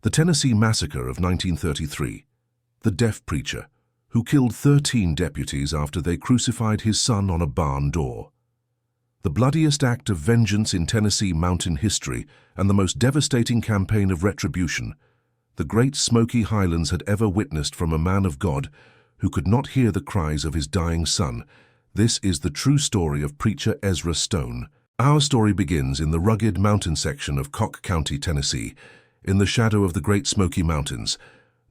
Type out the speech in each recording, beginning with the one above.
The Tennessee Massacre of 1933. The deaf preacher, who killed 13 deputies after they crucified his son on a barn door. The bloodiest act of vengeance in Tennessee mountain history and the most devastating campaign of retribution the Great Smoky Highlands had ever witnessed from a man of God who could not hear the cries of his dying son. This is the true story of preacher Ezra Stone. Our story begins in the rugged mountain section of Cocke County, Tennessee, in the shadow of the Great Smoky Mountains,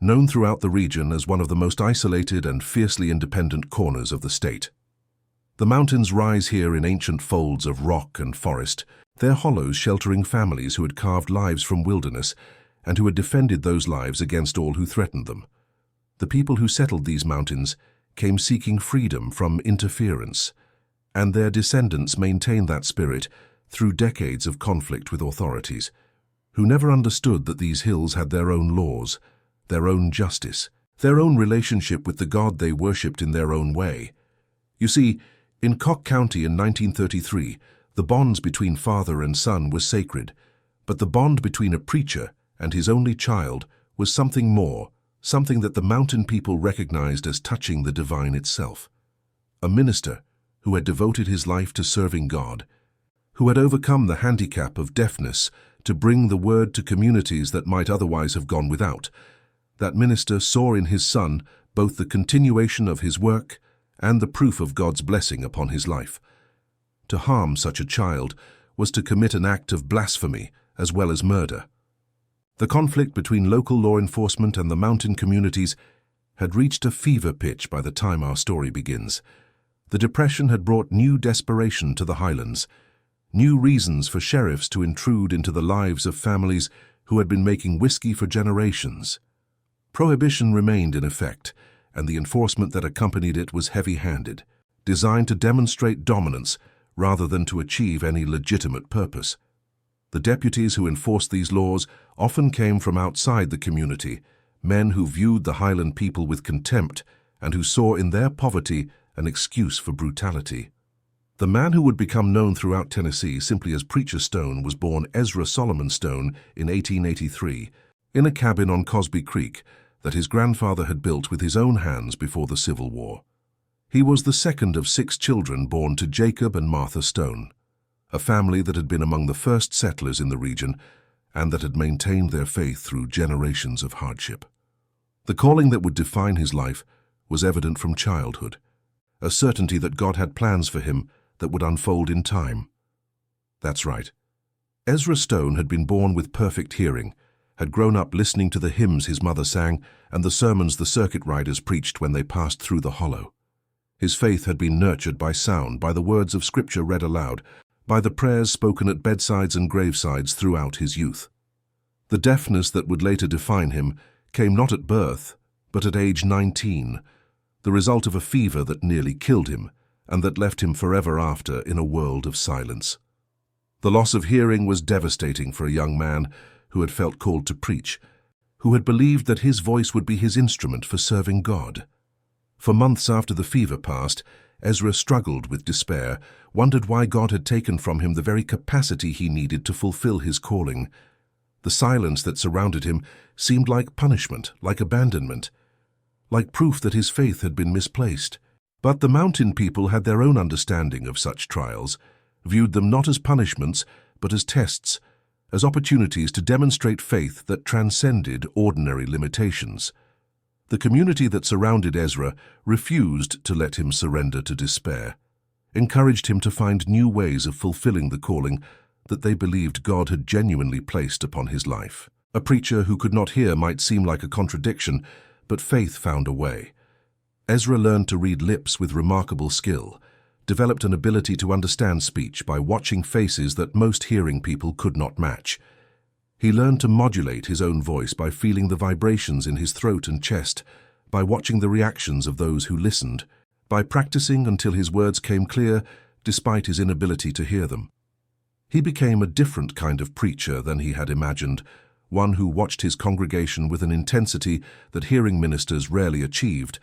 known throughout the region as one of the most isolated and fiercely independent corners of the state. The mountains rise here in ancient folds of rock and forest, their hollows sheltering families who had carved lives from wilderness and who had defended those lives against all who threatened them. The people who settled these mountains came seeking freedom from interference, and their descendants maintained that spirit through decades of conflict with authorities, who never understood that these hills had their own laws, their own justice, their own relationship with the God they worshipped in their own way. You see, in Cocke County in 1933, the bonds between father and son were sacred, but the bond between a preacher and his only child was something more, something that the mountain people recognized as touching the divine itself. A minister who had devoted his life to serving God, who had overcome the handicap of deafness to bring the word to communities that might otherwise have gone without. That minister saw in his son both the continuation of his work and the proof of God's blessing upon his life. To harm such a child was to commit an act of blasphemy as well as murder. The conflict between local law enforcement and the mountain communities had reached a fever pitch by the time our story begins. The Depression had brought new desperation to the Highlands, new reasons for sheriffs to intrude into the lives of families who had been making whiskey for generations. Prohibition remained in effect, and the enforcement that accompanied it was heavy-handed, designed to demonstrate dominance rather than to achieve any legitimate purpose. The deputies who enforced these laws often came from outside the community, men who viewed the Highland people with contempt and who saw in their poverty an excuse for brutality. The man who would become known throughout Tennessee simply as Preacher Stone was born Ezra Solomon Stone in 1883 in a cabin on Cosby Creek that his grandfather had built with his own hands before the Civil War. He was the second of 6 children born to Jacob and Martha Stone, a family that had been among the first settlers in the region and that had maintained their faith through generations of hardship. The calling that would define his life was evident from childhood, a certainty that God had plans for him that would unfold in time. That's right. Ezra Stone had been born with perfect hearing, had grown up listening to the hymns his mother sang and the sermons the circuit riders preached when they passed through the hollow. His faith had been nurtured by sound, by the words of Scripture read aloud, by the prayers spoken at bedsides and gravesides throughout his youth. The deafness that would later define him came not at birth, but at age 19, the result of a fever that nearly killed him and that left him forever after in a world of silence. The loss of hearing was devastating for a young man who had felt called to preach, who had believed that his voice would be his instrument for serving God. For months after the fever passed, Ezra struggled with despair, wondered why God had taken from him the very capacity he needed to fulfill his calling. The silence that surrounded him seemed like punishment, like abandonment, like proof that his faith had been misplaced. But the mountain people had their own understanding of such trials, viewed them not as punishments, but as tests, as opportunities to demonstrate faith that transcended ordinary limitations. The community that surrounded Ezra refused to let him surrender to despair, encouraged him to find new ways of fulfilling the calling that they believed God had genuinely placed upon his life. A preacher who could not hear might seem like a contradiction, but faith found a way. Ezra learned to read lips with remarkable skill, developed an ability to understand speech by watching faces that most hearing people could not match. He learned to modulate his own voice by feeling the vibrations in his throat and chest, by watching the reactions of those who listened, by practicing until his words came clear despite his inability to hear them. He became a different kind of preacher than he had imagined, one who watched his congregation with an intensity that hearing ministers rarely achieved,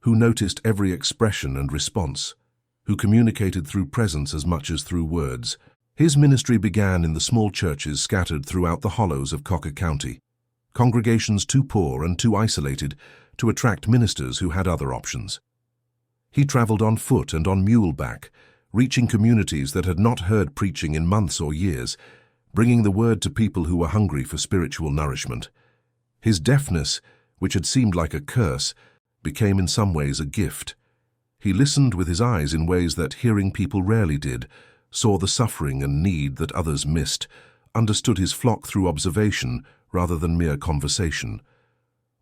who noticed every expression and response, who communicated through presence as much as through words. His ministry began in the small churches scattered throughout the hollows of Cocke County. congregations too poor and too isolated to attract ministers who had other options. He traveled on foot and on muleback, reaching communities that had not heard preaching in months or years, bringing the word to people who were hungry for spiritual nourishment. His deafness, which had seemed like a curse, became in some ways a gift. He listened with his eyes in ways that hearing people rarely did, saw the suffering and need that others missed, understood his flock through observation rather than mere conversation.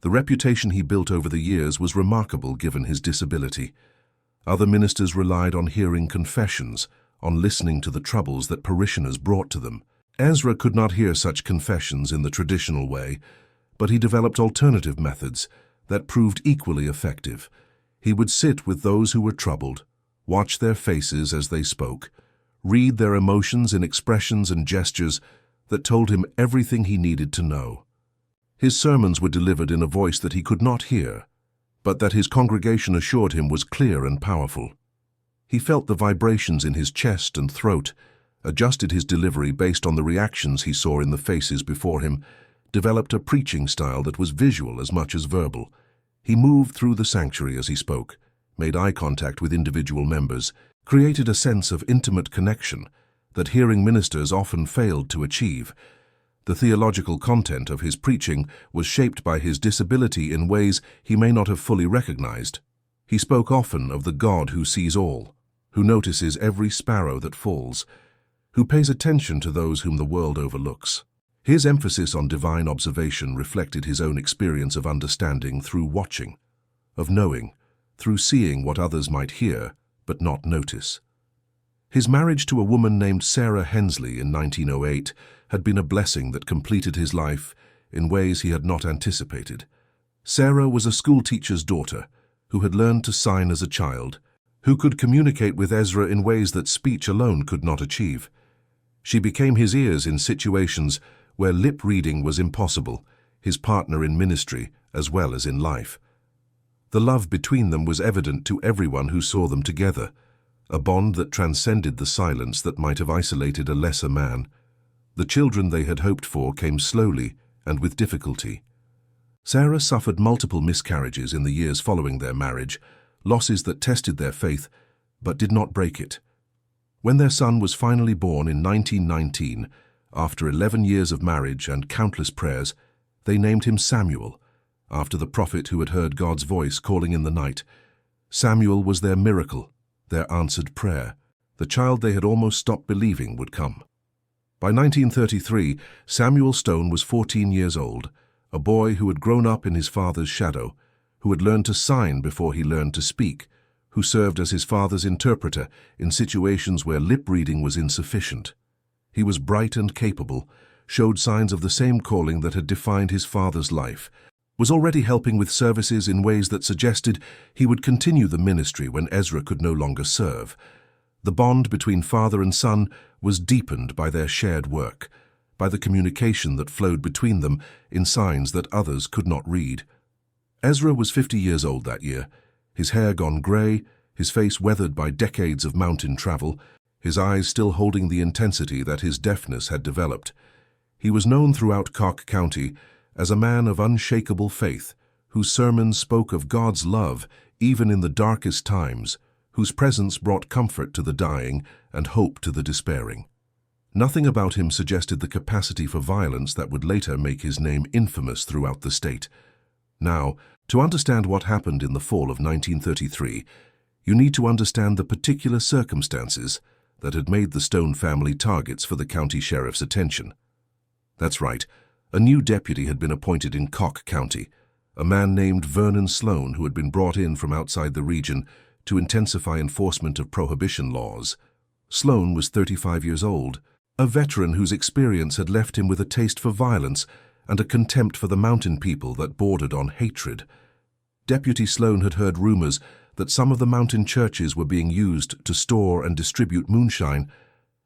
The reputation he built over the years was remarkable given his disability. Other ministers relied on hearing confessions, on listening to the troubles that parishioners brought to them. Ezra could not hear such confessions in the traditional way, but he developed alternative methods that proved equally effective. He would sit with those who were troubled, watch their faces as they spoke, read their emotions in expressions and gestures that told him everything he needed to know. His sermons were delivered in a voice that he could not hear, but that his congregation assured him was clear and powerful. He felt the vibrations in his chest and throat, adjusted his delivery based on the reactions he saw in the faces before him, developed a preaching style that was visual as much as verbal. He moved through the sanctuary as he spoke, made eye contact with individual members, created a sense of intimate connection that hearing ministers often failed to achieve. The theological content of his preaching was shaped by his disability in ways he may not have fully recognized. He spoke often of the God who sees all, who notices every sparrow that falls, who pays attention to those whom the world overlooks. His emphasis on divine observation reflected his own experience of understanding through watching, of knowing, through seeing what others might hear but not notice. His marriage to a woman named Sarah Hensley in 1908 had been a blessing that completed his life in ways he had not anticipated. Sarah was a schoolteacher's daughter who had learned to sign as a child, who could communicate with Ezra in ways that speech alone could not achieve. She became his ears in situations where lip reading was impossible, his partner in ministry as well as in life. The love between them was evident to everyone who saw them together, a bond that transcended the silence that might have isolated a lesser man. The children they had hoped for came slowly and with difficulty. Sarah suffered multiple miscarriages in the years following their marriage, losses that tested their faith but did not break it. When their son was finally born in 1919, after 11 years of marriage and countless prayers, they named him Samuel, after the prophet who had heard God's voice calling in the night. Samuel was their miracle, their answered prayer, the child they had almost stopped believing would come. By 1933, Samuel Stone was 14 years old, a boy who had grown up in his father's shadow, who had learned to sign before he learned to speak, who served as his father's interpreter in situations where lip reading was insufficient. He was bright and capable, showed signs of the same calling that had defined his father's life, was already helping with services in ways that suggested he would continue the ministry when Ezra could no longer serve. The bond between father and son was deepened by their shared work, by the communication that flowed between them in signs that others could not read. Ezra was 50 years old that year, his hair gone grey, his face weathered by decades of mountain travel, his eyes still holding the intensity that his deafness had developed. He was known throughout Cock County as a man of unshakable faith, whose sermons spoke of God's love even in the darkest times, whose presence brought comfort to the dying and hope to the despairing. Nothing about him suggested the capacity for violence that would later make his name infamous throughout the state. Now, to understand what happened in the fall of 1933, you need to understand the particular circumstances that had made the Stone family targets for the county sheriff's attention. That's right, a new deputy had been appointed in Cock County, a man named Vernon Sloan who had been brought in from outside the region to intensify enforcement of prohibition laws. Sloan was 35 years old, a veteran whose experience had left him with a taste for violence and a contempt for the mountain people that bordered on hatred. Deputy Sloan had heard rumors that some of the mountain churches were being used to store and distribute moonshine,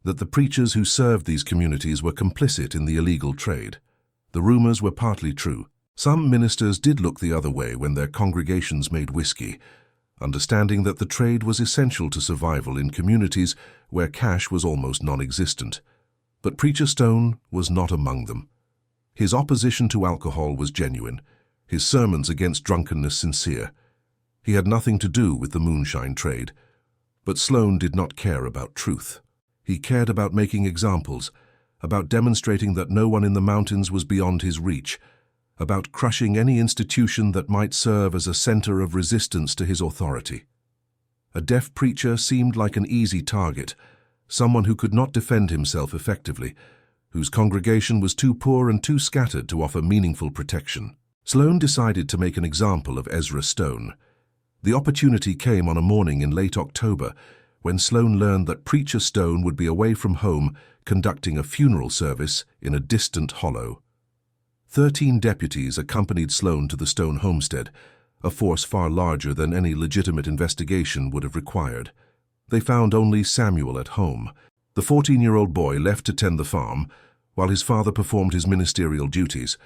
that the preachers who served these communities were complicit in the illegal trade. The rumors were partly true. Some ministers did look the other way when their congregations made whiskey, understanding that the trade was essential to survival in communities where cash was almost non-existent. But Preacher Stone was not among them. His opposition to alcohol was genuine, his sermons against drunkenness sincere. He had nothing to do with the moonshine trade. But Sloan did not care about truth. He cared about making examples, about demonstrating that no one in the mountains was beyond his reach, about crushing any institution that might serve as a center of resistance to his authority. A deaf preacher seemed like an easy target, someone who could not defend himself effectively, whose congregation was too poor and too scattered to offer meaningful protection. Sloan decided to make an example of Ezra Stone. The opportunity came on a morning in late October when Sloan learned that Preacher Stone would be away from home conducting a funeral service in a distant hollow. 13 deputies accompanied Sloan to the Stone homestead, a force far larger than any legitimate investigation would have required. They found only Samuel at home. The 14-year-old boy left to tend the farm, while his father performed his ministerial duties,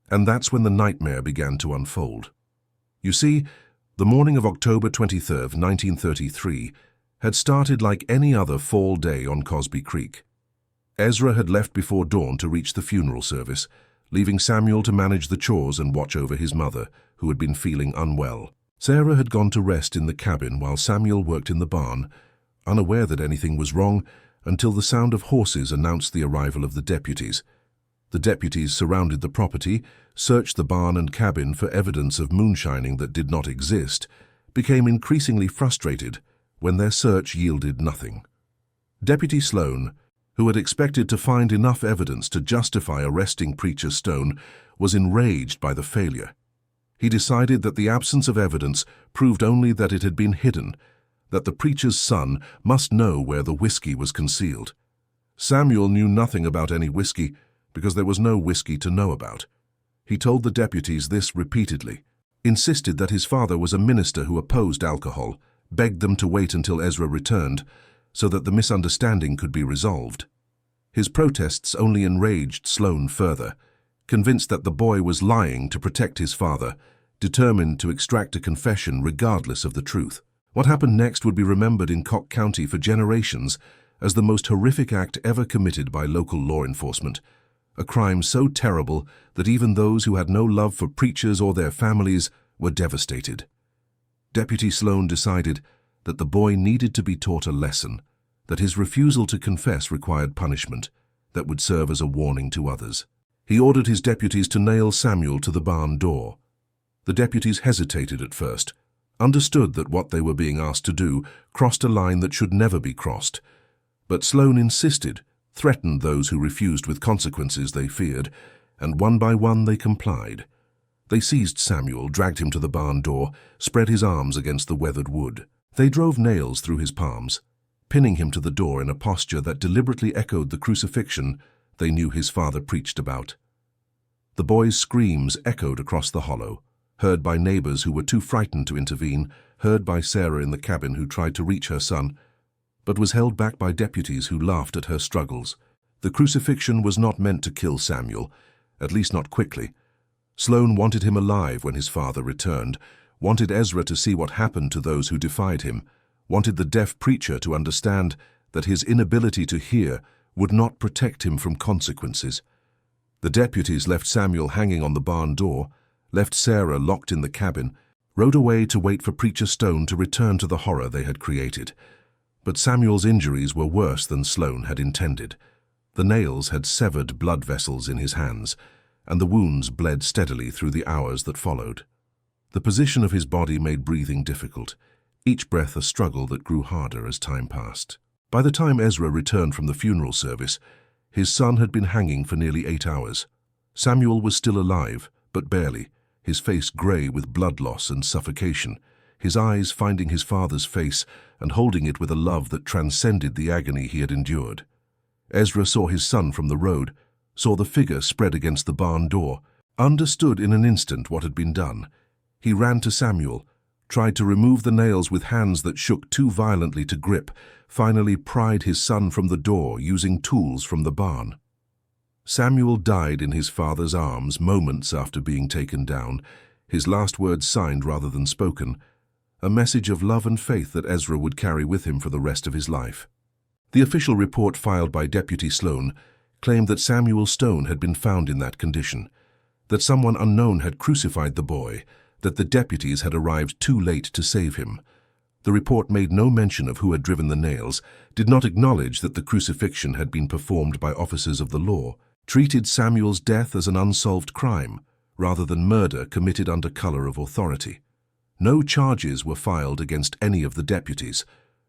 and that's when the nightmare began to unfold. You see, the morning of October 23, 1933, had started like any other fall day on Cosby Creek. Ezra had left before dawn to reach the funeral service, leaving Samuel to manage the chores and watch over his mother, who had been feeling unwell. Sarah had gone to rest in the cabin while Samuel worked in the barn, unaware that anything was wrong until the sound of horses announced the arrival of the deputies. The deputies surrounded the property, searched the barn and cabin for evidence of moonshining that did not exist, became increasingly frustrated when their search yielded nothing. Deputy Sloan, who had expected to find enough evidence to justify arresting Preacher Stone, was enraged by the failure. He decided that the absence of evidence proved only that it had been hidden, that the preacher's son must know where the whiskey was concealed. Samuel knew nothing about any whiskey because there was no whiskey to know about. He told the deputies this repeatedly, insisted that his father was a minister who opposed alcohol, begged them to wait until Ezra returned so that the misunderstanding could be resolved. His protests only enraged Sloan further, convinced that the boy was lying to protect his father, determined to extract a confession regardless of the truth. What happened next would be remembered in Cock County for generations as the most horrific act ever committed by local law enforcement, a crime so terrible that even those who had no love for preachers or their families were devastated. Deputy Sloan decided that the boy needed to be taught a lesson, that his refusal to confess required punishment that would serve as a warning to others. He ordered his deputies to nail Samuel to the barn door. The deputies hesitated at first, understood that what they were being asked to do crossed a line that should never be crossed. But Sloan insisted, threatened those who refused with consequences they feared, and one by one they complied. They seized Samuel, dragged him to the barn door, spread his arms against the weathered wood. They drove nails through his palms, pinning him to the door in a posture that deliberately echoed the crucifixion they knew his father preached about. The boy's screams echoed across the hollow, heard by neighbors who were too frightened to intervene, heard by Sarah in the cabin who tried to reach her son, but was held back by deputies who laughed at her struggles. The crucifixion was not meant to kill Samuel, at least not quickly. Sloan wanted him alive when his father returned, wanted Ezra to see what happened to those who defied him, wanted the deaf preacher to understand that his inability to hear would not protect him from consequences. The deputies left Samuel hanging on the barn door, left Sarah locked in the cabin, rode away to wait for Preacher Stone to return to the horror they had created. But Samuel's injuries were worse than Sloan had intended. The nails had severed blood vessels in his hands, and the wounds bled steadily through the hours that followed. The position of his body made breathing difficult, each breath a struggle that grew harder as time passed. By the time Ezra returned from the funeral service, his son had been hanging for nearly 8 hours. Samuel was still alive, but barely, his face gray with blood loss and suffocation, his eyes finding his father's face and holding it with a love that transcended the agony he had endured. Ezra saw his son from the road, saw the figure spread against the barn door, understood in an instant what had been done. He ran to Samuel, tried to remove the nails with hands that shook too violently to grip, finally pried his son from the door using tools from the barn. Samuel died in his father's arms moments after being taken down, his last words signed rather than spoken, a message of love and faith that Ezra would carry with him for the rest of his life. The official report filed by Deputy Sloan claimed that Samuel Stone had been found in that condition, that someone unknown had crucified the boy, that the deputies had arrived too late to save him. The report made no mention of who had driven the nails, did not acknowledge that the crucifixion had been performed by officers of the law, treated Samuel's death as an unsolved crime, rather than murder committed under color of authority. No charges were filed against any of the deputies.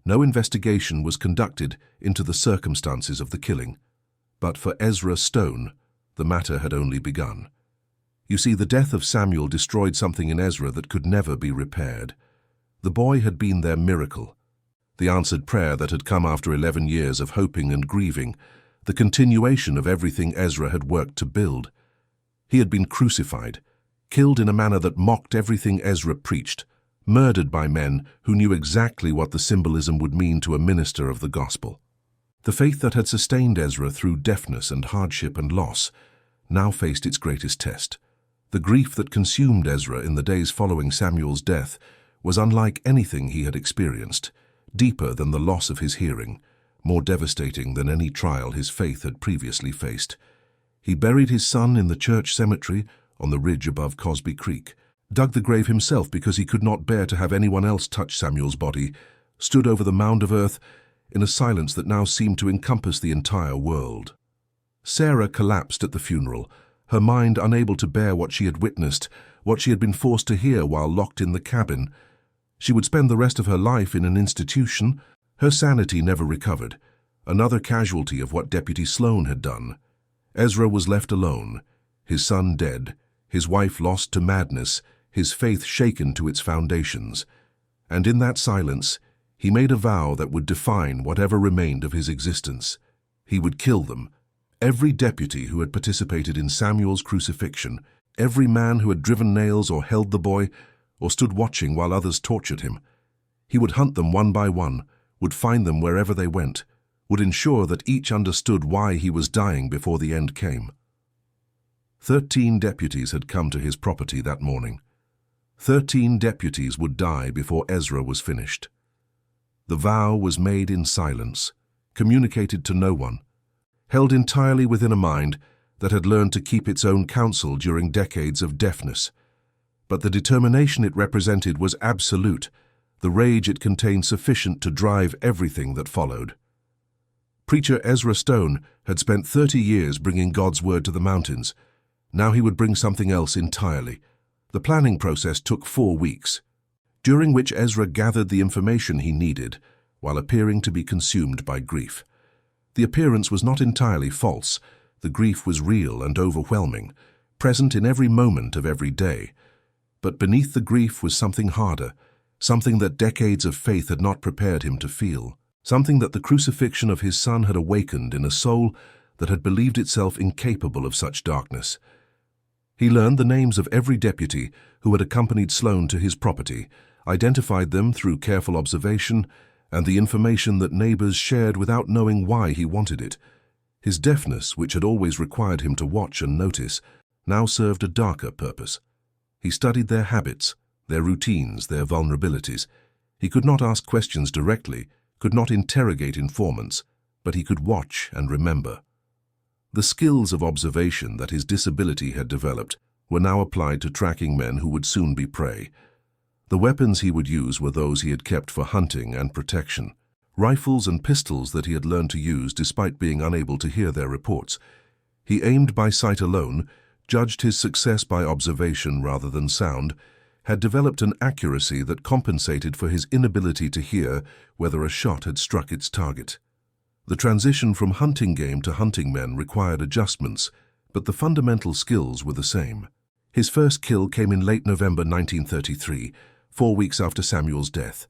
No investigation was conducted into the circumstances of the killing. But for Ezra Stone, the matter had only begun. You see, the death of Samuel destroyed something in Ezra that could never be repaired. The boy had been their miracle, the answered prayer that had come after 11 years of hoping and grieving, the continuation of everything Ezra had worked to build. He had been crucified, killed in a manner that mocked everything Ezra preached, murdered by men who knew exactly what the symbolism would mean to a minister of the gospel. The faith that had sustained Ezra through deafness and hardship and loss now faced its greatest test. The grief that consumed Ezra in the days following Samuel's death was unlike anything he had experienced, deeper than the loss of his hearing, more devastating than any trial his faith had previously faced. He buried his son in the church cemetery on the ridge above Cosby Creek, dug the grave himself because he could not bear to have anyone else touch Samuel's body, stood over the mound of earth in a silence that now seemed to encompass the entire world. Sarah collapsed at the funeral, her mind unable to bear what she had witnessed, what she had been forced to hear while locked in the cabin. She would spend the rest of her life in an institution. Her sanity never recovered, another casualty of what Deputy Sloan had done. Ezra was left alone, his son dead, his wife lost to madness, his faith shaken to its foundations. And in that silence, he made a vow that would define whatever remained of his existence. He would kill them, every deputy who had participated in Samuel's crucifixion, every man who had driven nails or held the boy, or stood watching while others tortured him. He would hunt them one by one, would find them wherever they went, would ensure that each understood why he was dying before the end came. 13 deputies had come to his property that morning. 13 deputies would die before Ezra was finished. The vow was made in silence, communicated to no one, held entirely within a mind that had learned to keep its own counsel during decades of deafness. But the determination it represented was absolute, the rage it contained sufficient to drive everything that followed. Preacher Ezra Stone had spent 30 years bringing God's word to the mountains. Now he would bring something else entirely. The planning process took 4 weeks, during which Ezra gathered the information he needed while appearing to be consumed by grief. The appearance was not entirely false. The grief was real and overwhelming, present in every moment of every day. But beneath the grief was something harder, something that decades of faith had not prepared him to feel, something that the crucifixion of his son had awakened in a soul that had believed itself incapable of such darkness. He learned the names of every deputy who had accompanied Sloan to his property, identified them through careful observation, and the information that neighbors shared without knowing why he wanted it. His deafness, which had always required him to watch and notice, now served a darker purpose. He studied their habits, their routines, their vulnerabilities. He could not ask questions directly, could not interrogate informants, but he could watch and remember. The skills of observation that his disability had developed were now applied to tracking men who would soon be prey. The weapons he would use were those he had kept for hunting and protection, rifles and pistols that he had learned to use despite being unable to hear their reports. He aimed by sight alone, judged his success by observation rather than sound, had developed an accuracy that compensated for his inability to hear whether a shot had struck its target. The transition from hunting game to hunting men required adjustments, but the fundamental skills were the same. His first kill came in late November 1933, 4 weeks after Samuel's death.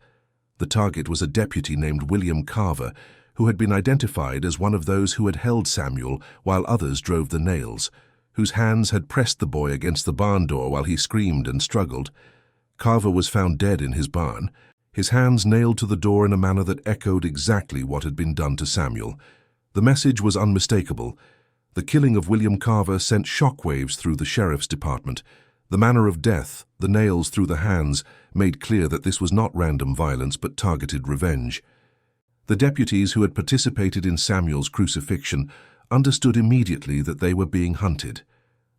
The target was a deputy named William Carver, who had been identified as one of those who had held Samuel while others drove the nails, whose hands had pressed the boy against the barn door while he screamed and struggled. Carver was found dead in his barn, his hands nailed to the door in a manner that echoed exactly what had been done to Samuel. The message was unmistakable. The killing of William Carver sent shockwaves through the sheriff's department. The manner of death, the nails through the hands, made clear that this was not random violence but targeted revenge. The deputies who had participated in Samuel's crucifixion understood immediately that they were being hunted,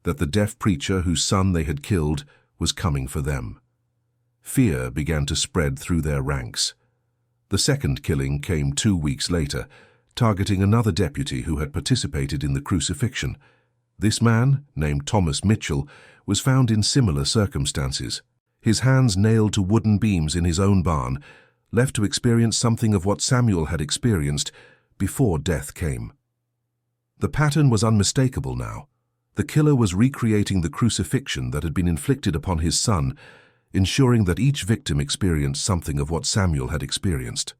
that the deaf preacher whose son they had killed was coming for them. Fear began to spread through their ranks. The second killing came 2 weeks later, targeting another deputy who had participated in the crucifixion. This man, named Thomas Mitchell, was found in similar circumstances, his hands nailed to wooden beams in his own barn, left to experience something of what Samuel had experienced before death came. The pattern was unmistakable now. The killer was recreating the crucifixion that had been inflicted upon his son, ensuring that each victim experienced something of what Samuel had experienced.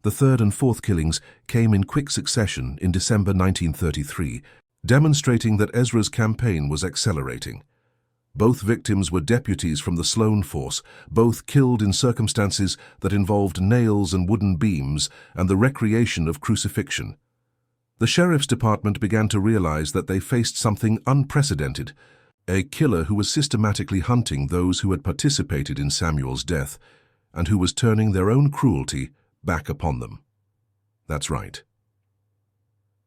The third and fourth killings came in quick succession in December 1933, demonstrating that Ezra's campaign was accelerating. Both victims were deputies from the Sloan force, both killed in circumstances that involved nails and wooden beams and the recreation of crucifixion. The sheriff's department began to realize that they faced something unprecedented, a killer who was systematically hunting those who had participated in Samuel's death and who was turning their own cruelty back upon them. That's right.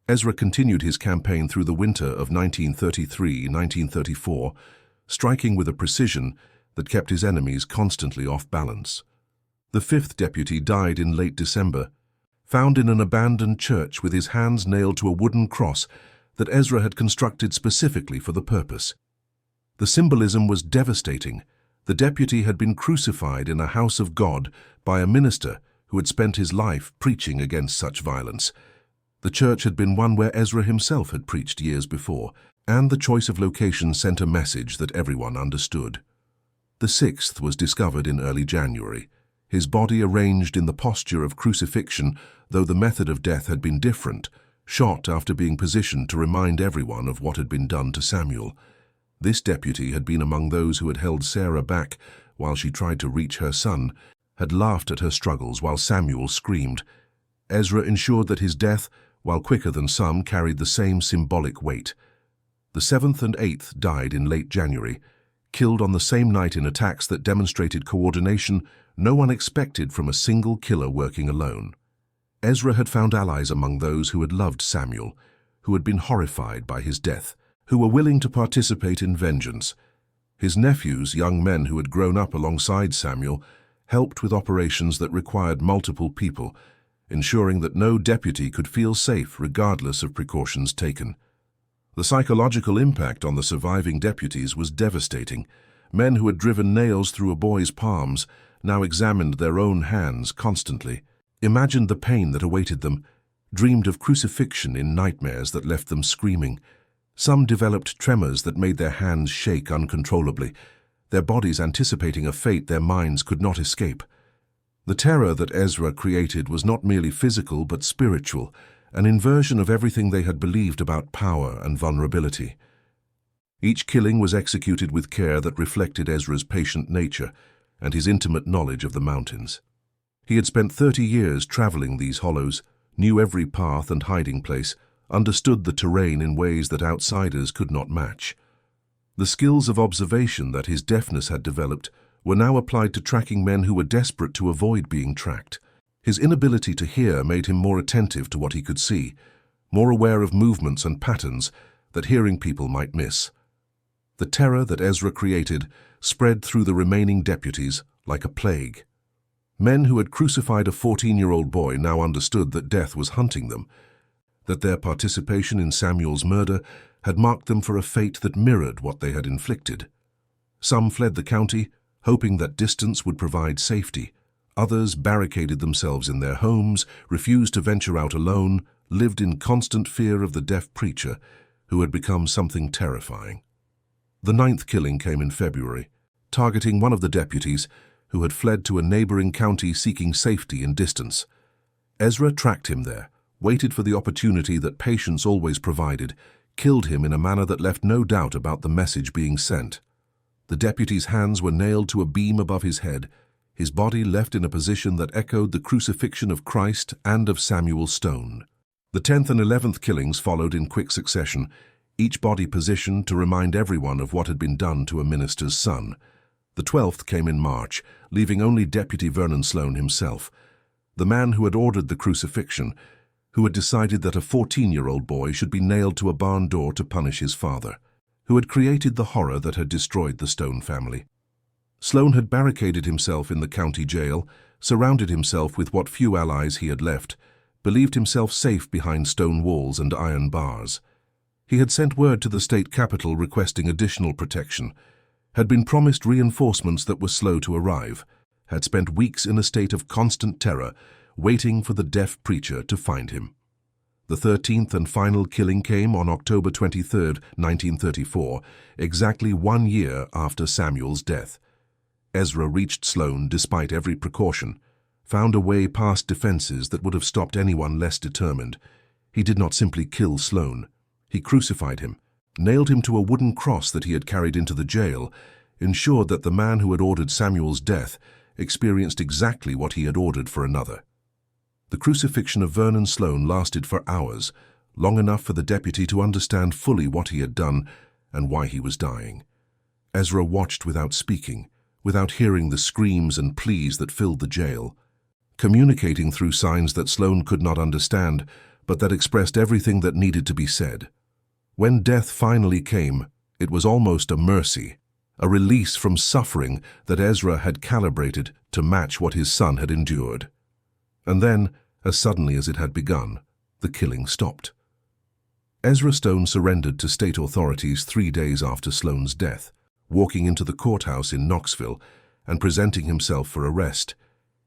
Ezra continued his campaign through the winter of 1933-1934, striking with a precision that kept his enemies constantly off balance. The fifth deputy died in late December, found in an abandoned church with his hands nailed to a wooden cross that Ezra had constructed specifically for the purpose. The symbolism was devastating. The deputy had been crucified in a house of God by a minister who had spent his life preaching against such violence. The church had been one where Ezra himself had preached years before, and the choice of location sent a message that everyone understood. The sixth was discovered in early January, his body arranged in the posture of crucifixion, though the method of death had been different, shot after being positioned to remind everyone of what had been done to Samuel. This deputy had been among those who had held Sarah back while she tried to reach her son, had laughed at her struggles while Samuel screamed. Ezra ensured that his death, while quicker than some, carried the same symbolic weight. The seventh and eighth died in late January, killed on the same night in attacks that demonstrated coordination no one expected from a single killer working alone. Ezra had found allies among those who had loved Samuel, who had been horrified by his death, who were willing to participate in vengeance. His nephews, young men who had grown up alongside Samuel, helped with operations that required multiple people, ensuring that no deputy could feel safe regardless of precautions taken. The psychological impact on the surviving deputies was devastating. Men who had driven nails through a boy's palms now examined their own hands constantly, imagined the pain that awaited them, dreamed of crucifixion in nightmares that left them screaming. Some developed tremors that made their hands shake uncontrollably, their bodies anticipating a fate their minds could not escape. The terror that Ezra created was not merely physical but spiritual, an inversion of everything they had believed about power and vulnerability. Each killing was executed with care that reflected Ezra's patient nature and his intimate knowledge of the mountains. He had spent 30 years traveling these hollows, knew every path and hiding place, understood the terrain in ways that outsiders could not match. The skills of observation that his deafness had developed were now applied to tracking men who were desperate to avoid being tracked. His inability to hear made him more attentive to what he could see, more aware of movements and patterns that hearing people might miss. The terror that Ezra created spread through the remaining deputies like a plague. Men who had crucified a 14-year-old boy now understood that death was hunting them, that their participation in Samuel's murder had marked them for a fate that mirrored what they had inflicted. Some fled the county, hoping that distance would provide safety. Others barricaded themselves in their homes, refused to venture out alone, lived in constant fear of the deaf preacher, who had become something terrifying. The ninth killing came in February, targeting one of the deputies who had fled to a neighboring county seeking safety and distance. Ezra tracked him there, waited for the opportunity that patience always provided, killed him in a manner that left no doubt about the message being sent. The deputy's hands were nailed to a beam above his head, his body left in a position that echoed the crucifixion of Christ and of Samuel Stone. The 10th and 11th killings followed in quick succession, each body positioned to remind everyone of what had been done to a minister's son. The 12th came in March, leaving only Deputy Vernon Sloan himself, the man who had ordered the crucifixion, who had decided that a 14-year-old boy should be nailed to a barn door to punish his father, who had created the horror that had destroyed the Stone family. Sloan had barricaded himself in the county jail, surrounded himself with what few allies he had left, believed himself safe behind stone walls and iron bars. He had sent word to the state capital requesting additional protection, had been promised reinforcements that were slow to arrive, had spent weeks in a state of constant terror, waiting for the deaf preacher to find him. The 13th and final killing came on October 23, 1934, exactly 1 year after Samuel's death. Ezra reached Sloan despite every precaution, found a way past defenses that would have stopped anyone less determined. He did not simply kill Sloan. He crucified him, nailed him to a wooden cross that he had carried into the jail, ensured that the man who had ordered Samuel's death experienced exactly what he had ordered for another. The crucifixion of Vernon Sloan lasted for hours, long enough for the deputy to understand fully what he had done and why he was dying. Ezra watched without speaking, without hearing the screams and pleas that filled the jail, communicating through signs that Sloan could not understand, but that expressed everything that needed to be said. When death finally came, it was almost a mercy, a release from suffering that Ezra had calibrated to match what his son had endured. And then, as suddenly as it had begun, the killing stopped. Ezra Stone surrendered to state authorities 3 days after Sloan's death, walking into the courthouse in Knoxville and presenting himself for arrest.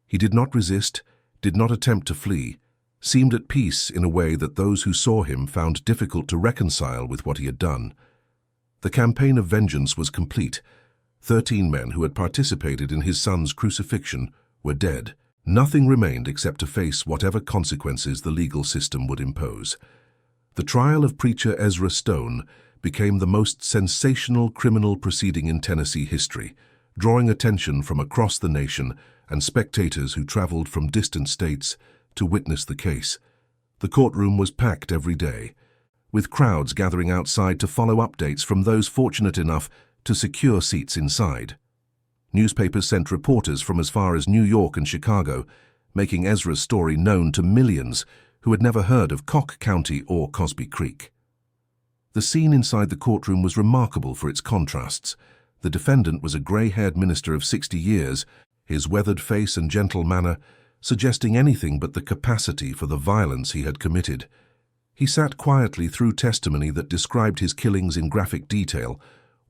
He did not resist, did not attempt to flee, seemed at peace in a way that those who saw him found difficult to reconcile with what he had done. The campaign of vengeance was complete. 13 men who had participated in his son's crucifixion were dead. Nothing remained except to face whatever consequences the legal system would impose. The trial of preacher Ezra Stone became the most sensational criminal proceeding in Tennessee history, drawing attention from across the nation and spectators who traveled from distant states to witness the case. The courtroom was packed every day, with crowds gathering outside to follow updates from those fortunate enough to secure seats inside. Newspapers sent reporters from as far as New York and Chicago, making Ezra's story known to millions who had never heard of Cock County or Cosby Creek. The scene inside the courtroom was remarkable for its contrasts. The defendant was a gray-haired minister of 60 years, his weathered face and gentle manner suggesting anything but the capacity for the violence he had committed. He sat quietly through testimony that described his killings in graphic detail,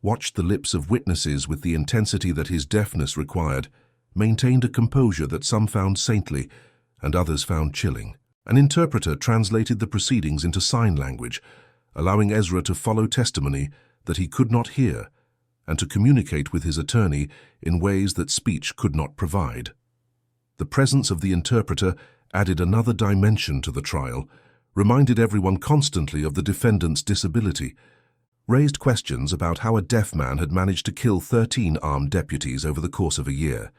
watched the lips of witnesses with the intensity that his deafness required, maintained a composure that some found saintly and others found chilling. An interpreter translated the proceedings into sign language, allowing Ezra to follow testimony that he could not hear and to communicate with his attorney in ways that speech could not provide. The presence of the interpreter added another dimension to the trial, reminded everyone constantly of the defendant's disability, raised questions about how a deaf man had managed to kill 13 armed deputies over the course of a year.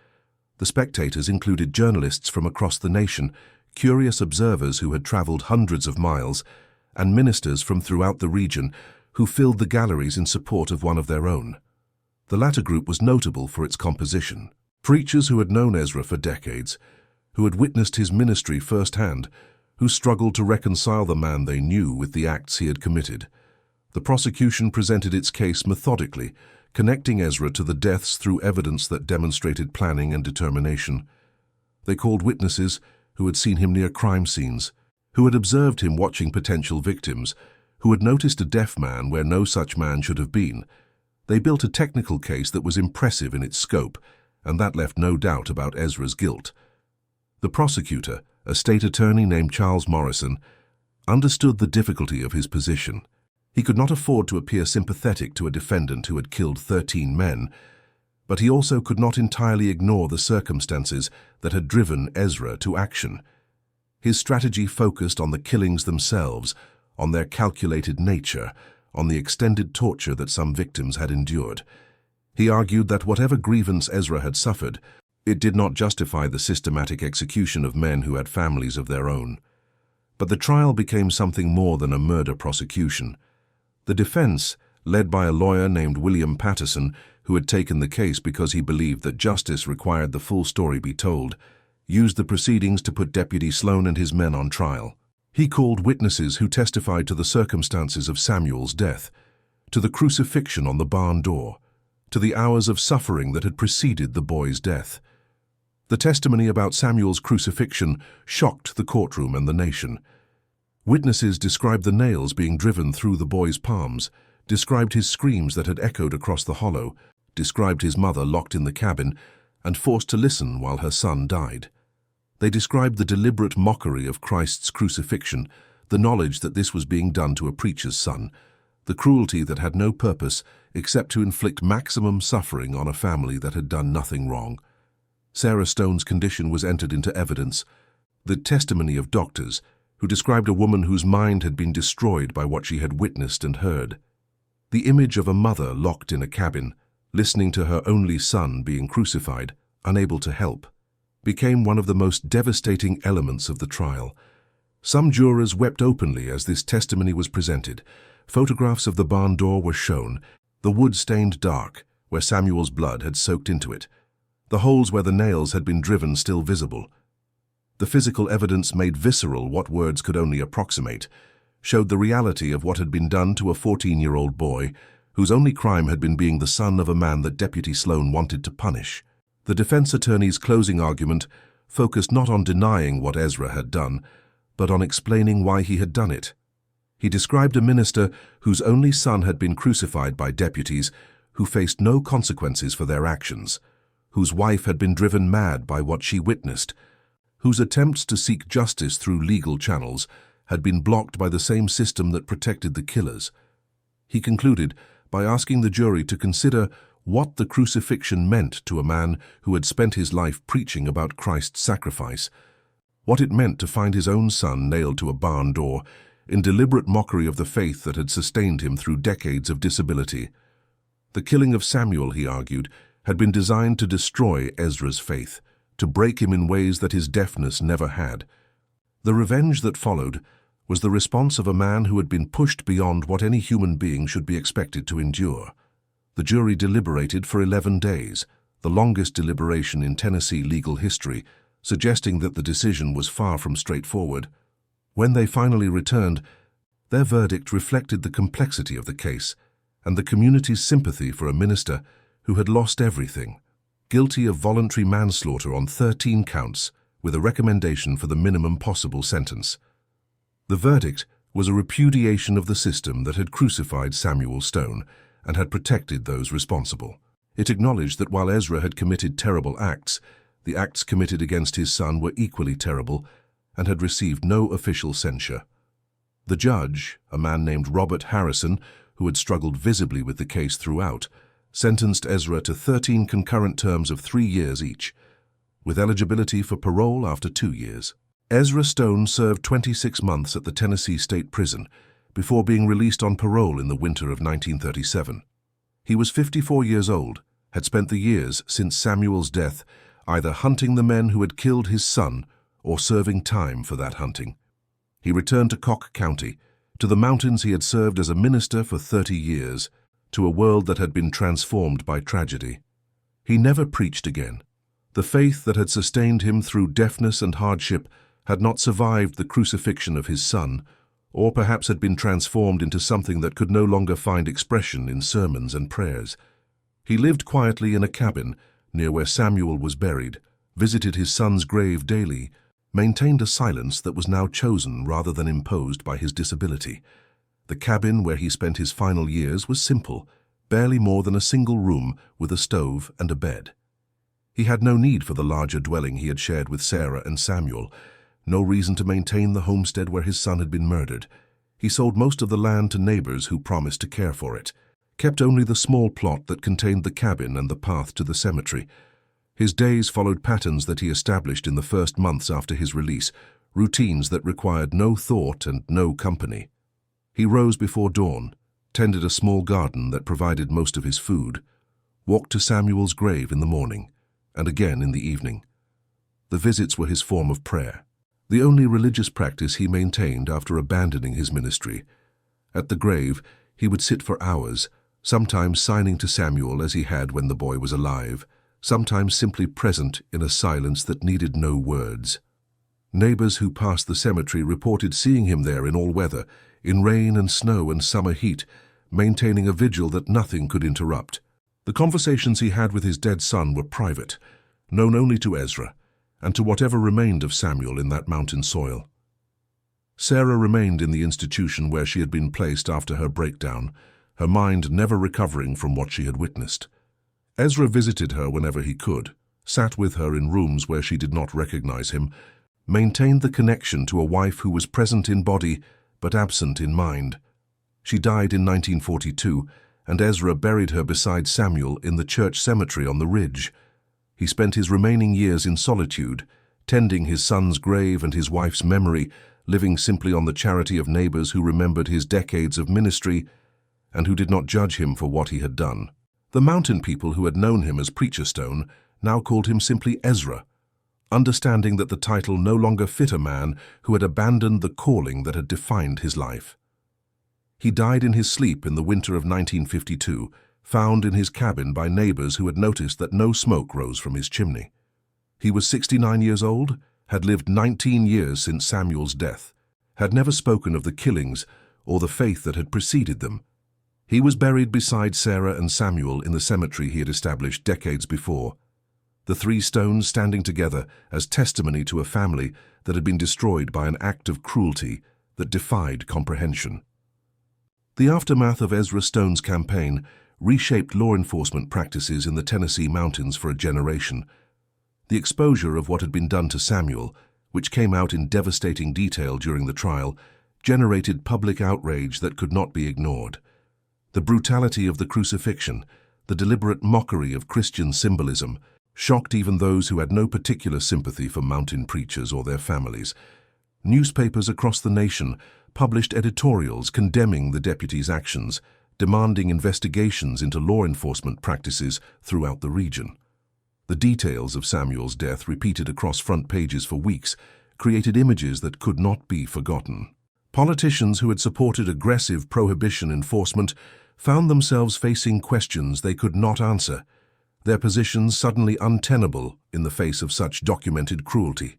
The spectators included journalists from across the nation, curious observers who had traveled hundreds of miles, and ministers from throughout the region who filled the galleries in support of one of their own. The latter group was notable for its composition. Preachers who had known Ezra for decades, who had witnessed his ministry firsthand, who struggled to reconcile the man they knew with the acts he had committed. The prosecution presented its case methodically, connecting Ezra to the deaths through evidence that demonstrated planning and determination. They called witnesses who had seen him near crime scenes, who had observed him watching potential victims, who had noticed a deaf man where no such man should have been. They built a technical case that was impressive in its scope, and that left no doubt about Ezra's guilt. The prosecutor, a state attorney named Charles Morrison, understood the difficulty of his position. He could not afford to appear sympathetic to a defendant who had killed 13 men, but he also could not entirely ignore the circumstances that had driven Ezra to action. His strategy focused on the killings themselves, on their calculated nature, on the extended torture that some victims had endured. He argued that whatever grievance Ezra had suffered, it did not justify the systematic execution of men who had families of their own. But the trial became something more than a murder prosecution. The defense, led by a lawyer named William Patterson, who had taken the case because he believed that justice required the full story be told, used the proceedings to put Deputy Sloan and his men on trial. He called witnesses who testified to the circumstances of Samuel's death, to the crucifixion on the barn door, to the hours of suffering that had preceded the boy's death. The testimony about Samuel's crucifixion shocked the courtroom and the nation. Witnesses described the nails being driven through the boy's palms, described his screams that had echoed across the hollow, described his mother locked in the cabin and forced to listen while her son died. They described the deliberate mockery of Christ's crucifixion, the knowledge that this was being done to a preacher's son, the cruelty that had no purpose except to inflict maximum suffering on a family that had done nothing wrong. Sarah Stone's condition was entered into evidence. The testimony of doctors, who described a woman whose mind had been destroyed by what she had witnessed and heard. The image of a mother locked in a cabin, listening to her only son being crucified, unable to help, became one of the most devastating elements of the trial. Some jurors wept openly as this testimony was presented. Photographs of the barn door were shown, the wood stained dark, where Samuel's blood had soaked into it, the holes where the nails had been driven still visible. The physical evidence made visceral what words could only approximate, showed the reality of what had been done to a 14-year-old boy, whose only crime had been being the son of a man that Deputy Sloan wanted to punish. The defense attorney's closing argument focused not on denying what Ezra had done, but on explaining why he had done it. He described a minister whose only son had been crucified by deputies who faced no consequences for their actions, whose wife had been driven mad by what she witnessed, whose attempts to seek justice through legal channels had been blocked by the same system that protected the killers. He concluded by asking the jury to consider what the crucifixion meant to a man who had spent his life preaching about Christ's sacrifice, what it meant to find his own son nailed to a barn door in deliberate mockery of the faith that had sustained him through decades of disability. The killing of Samuel, he argued, had been designed to destroy Ezra's faith, to break him in ways that his deafness never had. The revenge that followed was the response of a man who had been pushed beyond what any human being should be expected to endure. The jury deliberated for 11 days, the longest deliberation in Tennessee legal history, suggesting that the decision was far from straightforward. When they finally returned, their verdict reflected the complexity of the case and the community's sympathy for a minister who had lost everything, guilty of voluntary manslaughter on 13 counts, with a recommendation for the minimum possible sentence. The verdict was a repudiation of the system that had crucified Samuel Stone and had protected those responsible. It acknowledged that while Ezra had committed terrible acts, the acts committed against his son were equally terrible and had received no official censure. The judge, a man named Robert Harrison, who had struggled visibly with the case throughout, sentenced Ezra to 13 concurrent terms of 3 years each, with eligibility for parole after 2 years. Ezra Stone served 26 months at the Tennessee State Prison before being released on parole in the winter of 1937. He was 54 years old, had spent the years since Samuel's death either hunting the men who had killed his son or serving time for that hunting. He returned to Cock County, to the mountains he had served as a minister for 30 years, to a world that had been transformed by tragedy. He never preached again. The faith that had sustained him through deafness and hardship had not survived the crucifixion of his son, or perhaps had been transformed into something that could no longer find expression in sermons and prayers. He lived quietly in a cabin near where Samuel was buried, visited his son's grave daily, maintained a silence that was now chosen rather than imposed by his disability. The cabin where he spent his final years was simple, barely more than a single room with a stove and a bed. He had no need for the larger dwelling he had shared with Sarah and Samuel, no reason to maintain the homestead where his son had been murdered. He sold most of the land to neighbors who promised to care for it, kept only the small plot that contained the cabin and the path to the cemetery. His days followed patterns that he established in the first months after his release, routines that required no thought and no company. He rose before dawn, tended a small garden that provided most of his food, walked to Samuel's grave in the morning, and again in the evening. The visits were his form of prayer, the only religious practice he maintained after abandoning his ministry. At the grave, he would sit for hours, sometimes signing to Samuel as he had when the boy was alive, sometimes simply present in a silence that needed no words. Neighbors who passed the cemetery reported seeing him there in all weather, in rain and snow and summer heat, maintaining a vigil that nothing could interrupt. The conversations he had with his dead son were private, known only to Ezra, and to whatever remained of Samuel in that mountain soil. Sarah remained in the institution where she had been placed after her breakdown, her mind never recovering from what she had witnessed. Ezra visited her whenever he could, sat with her in rooms where she did not recognize him, maintained the connection to a wife who was present in body but absent in mind. She died in 1942, and Ezra buried her beside Samuel in the church cemetery on the ridge. He spent his remaining years in solitude, tending his son's grave and his wife's memory, living simply on the charity of neighbors who remembered his decades of ministry and who did not judge him for what he had done. The mountain people who had known him as Preacher Stone now called him simply Ezra, understanding that the title no longer fit a man who had abandoned the calling that had defined his life. He died in his sleep in the winter of 1952, found in his cabin by neighbors who had noticed that no smoke rose from his chimney. He was 69 years old, had lived 19 years since Samuel's death, had never spoken of the killings or the faith that had preceded them. He was buried beside Sarah and Samuel in the cemetery he had established decades before, the three stones standing together as testimony to a family that had been destroyed by an act of cruelty that defied comprehension. The aftermath of Ezra Stone's campaign reshaped law enforcement practices in the Tennessee mountains for a generation. The exposure of what had been done to Samuel, which came out in devastating detail during the trial, generated public outrage that could not be ignored. The brutality of the crucifixion, the deliberate mockery of Christian symbolism, shocked even those who had no particular sympathy for mountain preachers or their families. Newspapers across the nation published editorials condemning the deputies' actions, demanding investigations into law enforcement practices throughout the region. The details of Samuel's death, repeated across front pages for weeks, created images that could not be forgotten. Politicians who had supported aggressive prohibition enforcement found themselves facing questions they could not answer, their positions suddenly untenable in the face of such documented cruelty.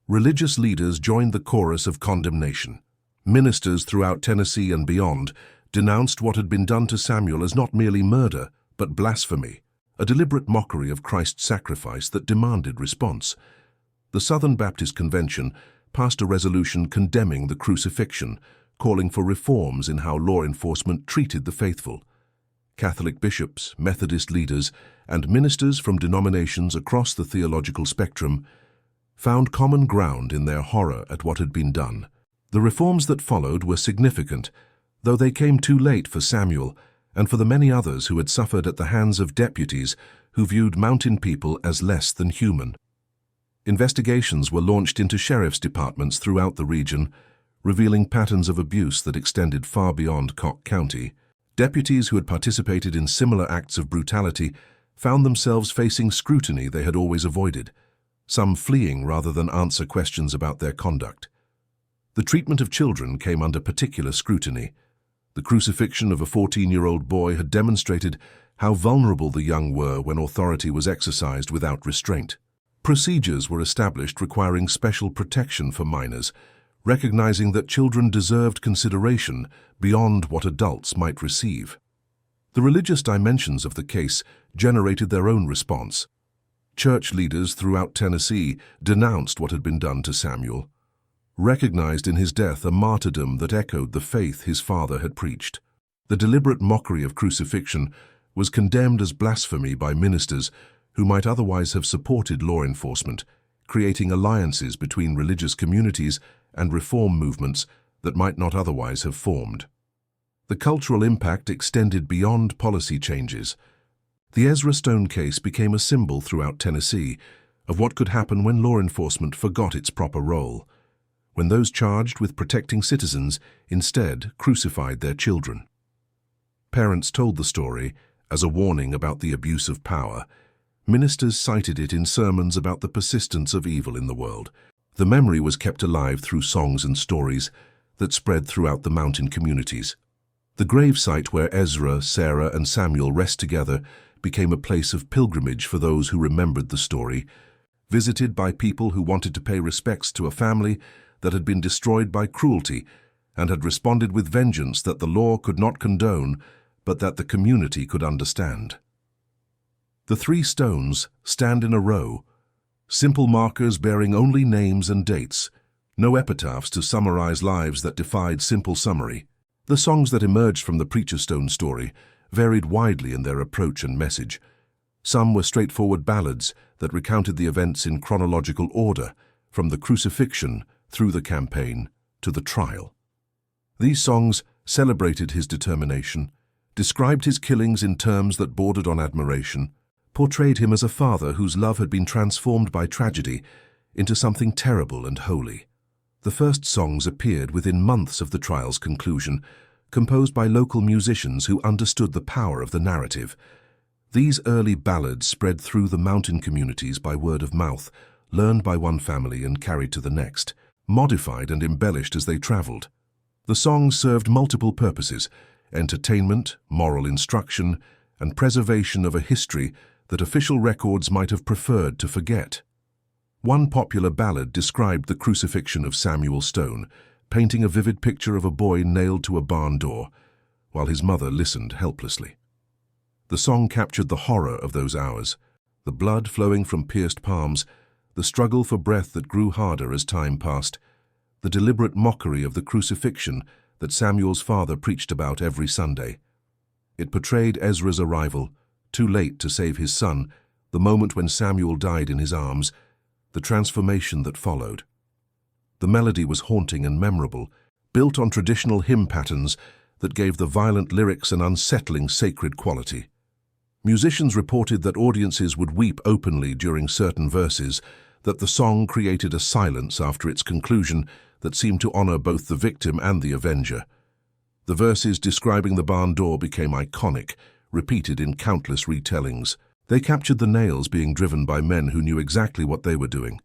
Religious leaders joined the chorus of condemnation. Ministers throughout Tennessee and beyond denounced what had been done to Samuel as not merely murder, but blasphemy, a deliberate mockery of Christ's sacrifice that demanded response. The Southern Baptist Convention passed a resolution condemning the crucifixion, calling for reforms in how law enforcement treated the faithful. Catholic bishops, Methodist leaders, and ministers from denominations across the theological spectrum found common ground in their horror at what had been done. The reforms that followed were significant, though they came too late for Samuel and for the many others who had suffered at the hands of deputies who viewed mountain people as less than human. Investigations were launched into sheriff's departments throughout the region, revealing patterns of abuse that extended far beyond Cock County. Deputies who had participated in similar acts of brutality found themselves facing scrutiny they had always avoided, some fleeing rather than answer questions about their conduct. The treatment of children came under particular scrutiny. The crucifixion of a 14-year-old boy had demonstrated how vulnerable the young were when authority was exercised without restraint. Procedures were established requiring special protection for minors, recognizing that children deserved consideration beyond what adults might receive. The religious dimensions of the case generated their own response. Church leaders throughout Tennessee denounced what had been done to Samuel, recognized in his death a martyrdom that echoed the faith his father had preached. The deliberate mockery of crucifixion was condemned as blasphemy by ministers who might otherwise have supported law enforcement, creating alliances between religious communities and reform movements that might not otherwise have formed. The cultural impact extended beyond policy changes. The Ezra Stone case became a symbol throughout Tennessee of what could happen when law enforcement forgot its proper role, when those charged with protecting citizens instead crucified their children. Parents told the story as a warning about the abuse of power. Ministers cited it in sermons about the persistence of evil in the world. The memory was kept alive through songs and stories that spread throughout the mountain communities. The gravesite where Ezra, Sarah, and Samuel rest together became a place of pilgrimage for those who remembered the story, visited by people who wanted to pay respects to a family that had been destroyed by cruelty and had responded with vengeance that the law could not condone, but that the community could understand. The 3 stones stand in a row, simple markers bearing only names and dates, no epitaphs to summarize lives that defied simple summary. The songs that emerged from the Preacher Stone story varied widely in their approach and message. Some were straightforward ballads that recounted the events in chronological order, from the crucifixion through the campaign to the trial. These songs celebrated his determination, described his killings in terms that bordered on admiration, portrayed him as a father whose love had been transformed by tragedy into something terrible and holy. The first songs appeared within months of the trial's conclusion, composed by local musicians who understood the power of the narrative. These early ballads spread through the mountain communities by word of mouth, learned by one family and carried to the next, modified and embellished as they traveled. The songs served multiple purposes: entertainment, moral instruction, and preservation of a history that official records might have preferred to forget. One popular ballad described the crucifixion of Samuel Stone, painting a vivid picture of a boy nailed to a barn door, while his mother listened helplessly. The song captured the horror of those hours, the blood flowing from pierced palms, the struggle for breath that grew harder as time passed, the deliberate mockery of the crucifixion that Samuel's father preached about every Sunday. It portrayed Ezra's arrival, too late to save his son, the moment when Samuel died in his arms, the transformation that followed. The melody was haunting and memorable, built on traditional hymn patterns that gave the violent lyrics an unsettling sacred quality. Musicians reported that audiences would weep openly during certain verses, that the song created a silence after its conclusion that seemed to honor both the victim and the avenger. The verses describing the barn door became iconic, repeated in countless retellings. They captured the nails being driven by men who knew exactly what they were doing,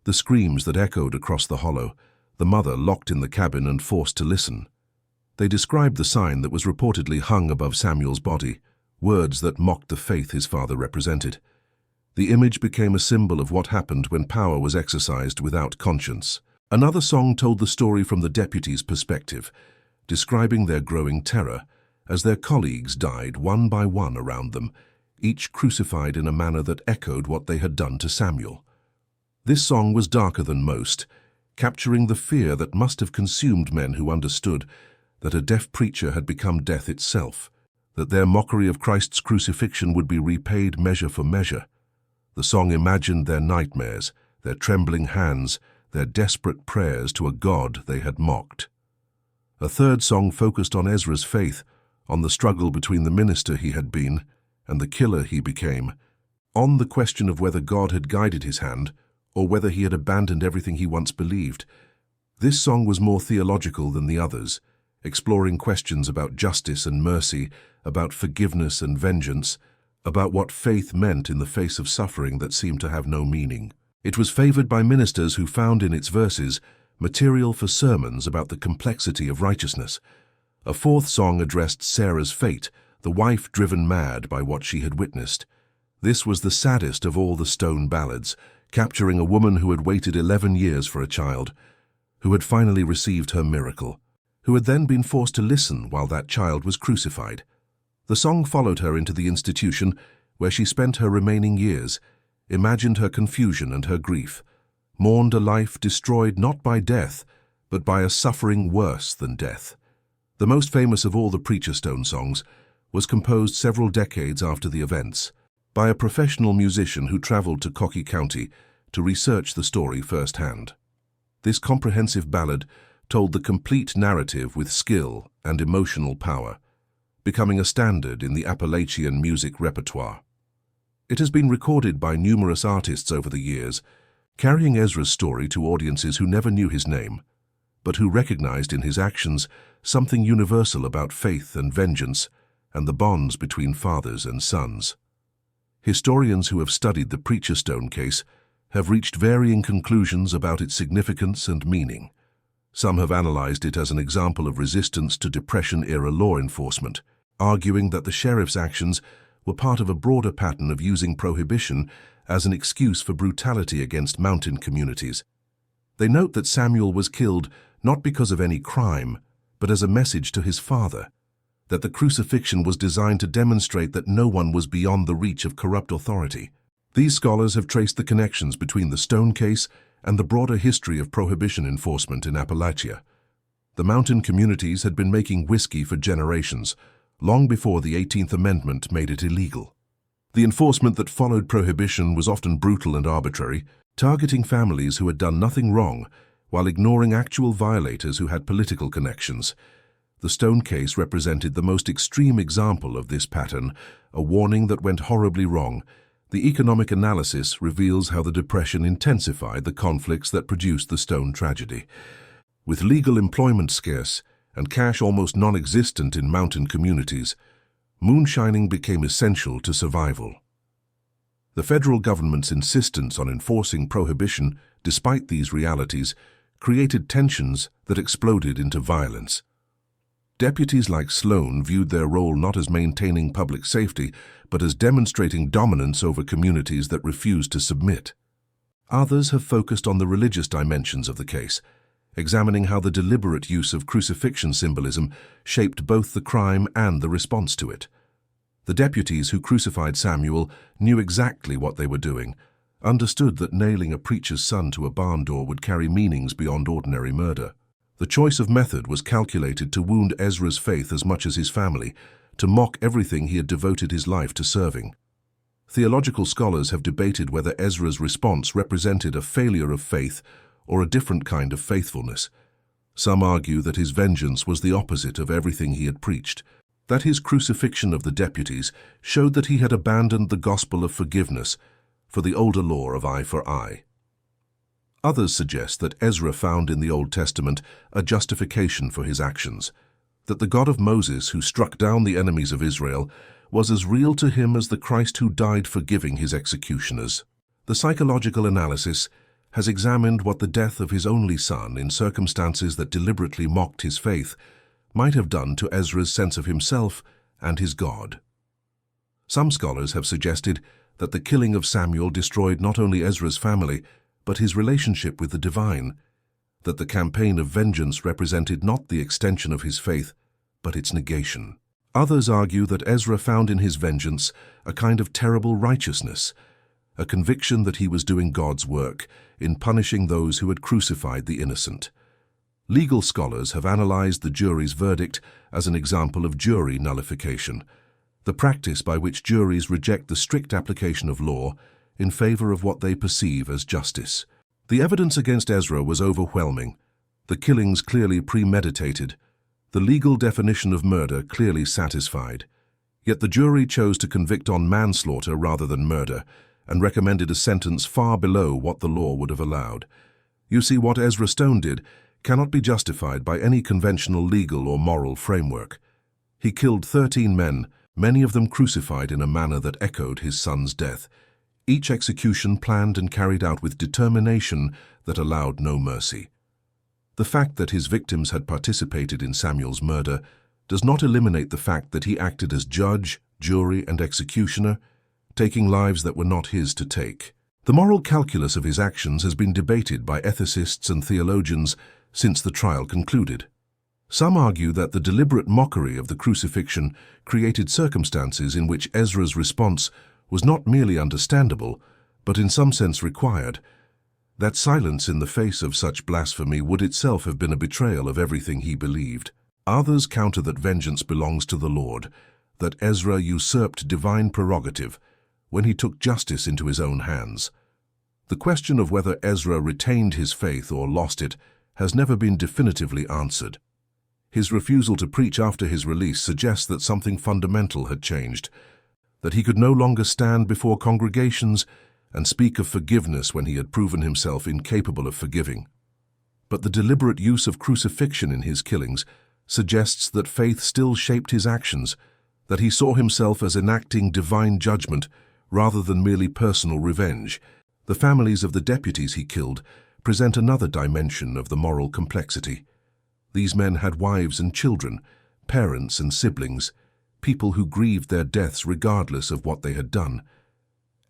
the screams that echoed across the hollow, the mother locked in the cabin and forced to listen. They described the sign that was reportedly hung above Samuel's body, words that mocked the faith his father represented. The image became a symbol of what happened when power was exercised without conscience. Another song told the story from the deputies' perspective, describing their growing terror as their colleagues died one by one around them, each crucified in a manner that echoed what they had done to Samuel. This song was darker than most, capturing the fear that must have consumed men who understood that a deaf preacher had become death itself, that their mockery of Christ's crucifixion would be repaid measure for measure. The song imagined their nightmares, their trembling hands, their desperate prayers to a God they had mocked. A third song focused on Ezra's faith, on the struggle between the minister he had been and the killer he became, on the question of whether God had guided his hand or whether he had abandoned everything he once believed. This song was more theological than the others, exploring questions about justice and mercy, about forgiveness and vengeance, about what faith meant in the face of suffering that seemed to have no meaning. It was favored by ministers who found in its verses material for sermons about the complexity of righteousness. A fourth song addressed Sarah's fate, the wife driven mad by what she had witnessed. This was the saddest of all the Stone ballads, capturing a woman who had waited 11 years for a child, who had finally received her miracle, who had then been forced to listen while that child was crucified. The song followed her into the institution where she spent her remaining years, imagined her confusion and her grief, mourned a life destroyed not by death, but by a suffering worse than death. The most famous of all the Preacher Stone songs was composed several decades after the events, by a professional musician who traveled to Kentucky County to research the story firsthand. This comprehensive ballad told the complete narrative with skill and emotional power, becoming a standard in the Appalachian music repertoire. It has been recorded by numerous artists over the years, carrying Ezra's story to audiences who never knew his name, but who recognized in his actions something universal about faith and vengeance and the bonds between fathers and sons. Historians who have studied the Preacher Stone case have reached varying conclusions about its significance and meaning. Some have analyzed it as an example of resistance to Depression-era law enforcement, arguing that the sheriff's actions were part of a broader pattern of using prohibition as an excuse for brutality against mountain communities. They note that Samuel was killed not because of any crime, but as a message to his father, that the crucifixion was designed to demonstrate that no one was beyond the reach of corrupt authority. These scholars have traced the connections between the stone case and the broader history of prohibition enforcement in Appalachia. The mountain communities had been making whiskey for generations, long before the 18th Amendment made it illegal. The enforcement that followed prohibition was often brutal and arbitrary, targeting families who had done nothing wrong while ignoring actual violators who had political connections. The stone case represented the most extreme example of this pattern, a warning that went horribly wrong. The economic analysis reveals how the Depression intensified the conflicts that produced the stone tragedy. With legal employment scarce and cash almost non-existent in mountain communities, moonshining became essential to survival. The federal government's insistence on enforcing prohibition, despite these realities, created tensions that exploded into violence. Deputies like Sloan viewed their role not as maintaining public safety, but as demonstrating dominance over communities that refused to submit. Others have focused on the religious dimensions of the case, examining how the deliberate use of crucifixion symbolism shaped both the crime and the response to it. The deputies who crucified Samuel knew exactly what they were doing, understood that nailing a preacher's son to a barn door would carry meanings beyond ordinary murder. The choice of method was calculated to wound Ezra's faith as much as his family, to mock everything he had devoted his life to serving. Theological scholars have debated whether Ezra's response represented a failure of faith or a different kind of faithfulness. Some argue that his vengeance was the opposite of everything he had preached, that his crucifixion of the deputies showed that he had abandoned the gospel of forgiveness for the older law of eye for eye. Others suggest that Ezra found in the Old Testament a justification for his actions, that the God of Moses who struck down the enemies of Israel was as real to him as the Christ who died forgiving his executioners. The psychological analysis has examined what the death of his only son in circumstances that deliberately mocked his faith might have done to Ezra's sense of himself and his God. Some scholars have suggested that the killing of Samuel destroyed not only Ezra's family, but his relationship with the divine, that the campaign of vengeance represented not the extension of his faith, but its negation. Others argue that Ezra found in his vengeance a kind of terrible righteousness, a conviction that he was doing God's work in punishing those who had crucified the innocent. Legal scholars have analyzed the jury's verdict as an example of jury nullification, the practice by which juries reject the strict application of law in favor of what they perceive as justice. The evidence against Ezra was overwhelming, the killings clearly premeditated, the legal definition of murder clearly satisfied. Yet the jury chose to convict on manslaughter rather than murder, and recommended a sentence far below what the law would have allowed. You see, what Ezra Stone did cannot be justified by any conventional legal or moral framework. He killed 13 men, many of them crucified in a manner that echoed his son's death, each execution planned and carried out with determination that allowed no mercy. The fact that his victims had participated in Samuel's murder does not eliminate the fact that he acted as judge, jury, and executioner, taking lives that were not his to take. The moral calculus of his actions has been debated by ethicists and theologians since the trial concluded. Some argue that the deliberate mockery of the crucifixion created circumstances in which Ezra's response was not merely understandable, but in some sense required. That silence in the face of such blasphemy would itself have been a betrayal of everything he believed. Others counter that vengeance belongs to the Lord, that Ezra usurped divine prerogative when he took justice into his own hands. The question of whether Ezra retained his faith or lost it has never been definitively answered. His refusal to preach after his release suggests that something fundamental had changed, that he could no longer stand before congregations and speak of forgiveness when he had proven himself incapable of forgiving. But the deliberate use of crucifixion in his killings suggests that faith still shaped his actions, that he saw himself as enacting divine judgment rather than merely personal revenge. The families of the deputies he killed present another dimension of the moral complexity. These men had wives and children, parents and siblings, people who grieved their deaths regardless of what they had done.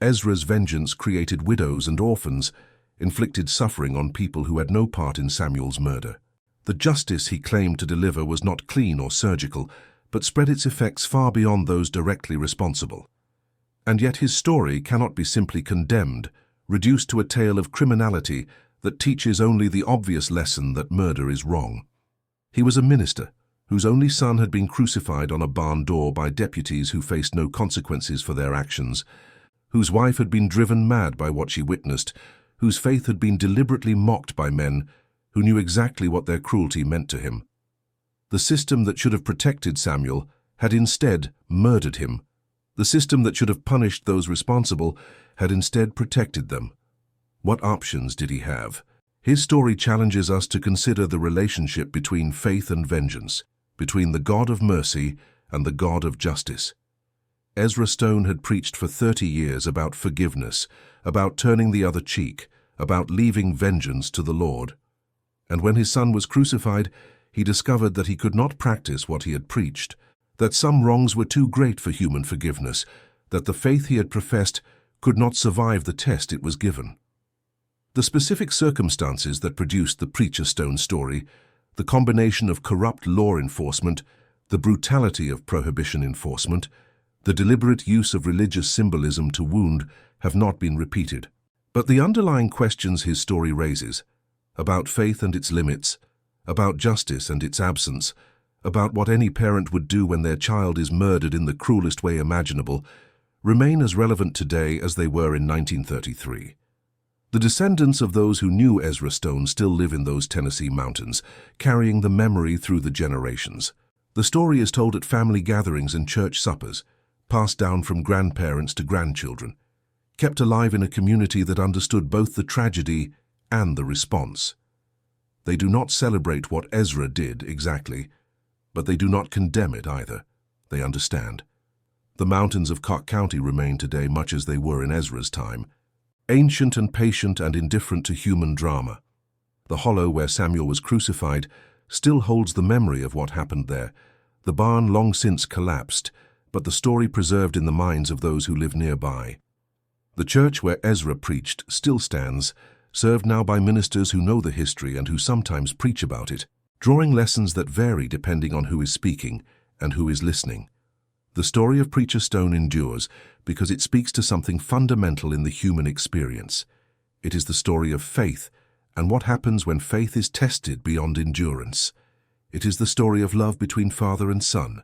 Ezra's vengeance created widows and orphans, inflicted suffering on people who had no part in Samuel's murder. The justice he claimed to deliver was not clean or surgical, but spread its effects far beyond those directly responsible. And yet his story cannot be simply condemned, reduced to a tale of criminality that teaches only the obvious lesson that murder is wrong. He was a minister whose only son had been crucified on a barn door by deputies who faced no consequences for their actions, whose wife had been driven mad by what she witnessed, whose faith had been deliberately mocked by men who knew exactly what their cruelty meant to him. The system that should have protected Samuel had instead murdered him. The system that should have punished those responsible had instead protected them. What options did he have? His story challenges us to consider the relationship between faith and vengeance, between the God of mercy and the God of justice. Ezra Stone had preached for 30 years about forgiveness, about turning the other cheek, about leaving vengeance to the Lord. And when his son was crucified, he discovered that he could not practice what he had preached, that some wrongs were too great for human forgiveness, that the faith he had professed could not survive the test it was given. The specific circumstances that produced the Preacher Stone story, the combination of corrupt law enforcement, the brutality of prohibition enforcement, the deliberate use of religious symbolism to wound, have not been repeated. But the underlying questions his story raises, about faith and its limits, about justice and its absence, about what any parent would do when their child is murdered in the cruelest way imaginable, remain as relevant today as they were in 1933. The descendants of those who knew Ezra Stone still live in those Tennessee mountains, carrying the memory through the generations. The story is told at family gatherings and church suppers, passed down from grandparents to grandchildren, kept alive in a community that understood both the tragedy and the response. They do not celebrate what Ezra did exactly, but they do not condemn it either. They understand. The mountains of Cock County remain today much as they were in Ezra's time, ancient and patient and indifferent to human drama. The hollow where Samuel was crucified still holds the memory of what happened there. The barn long since collapsed, but the story preserved in the minds of those who live nearby. The church where Ezra preached still stands, served now by ministers who know the history and who sometimes preach about it, drawing lessons that vary depending on who is speaking and who is listening. The story of Preacher Stone endures because it speaks to something fundamental in the human experience. It is the story of faith and what happens when faith is tested beyond endurance. It is the story of love between father and son,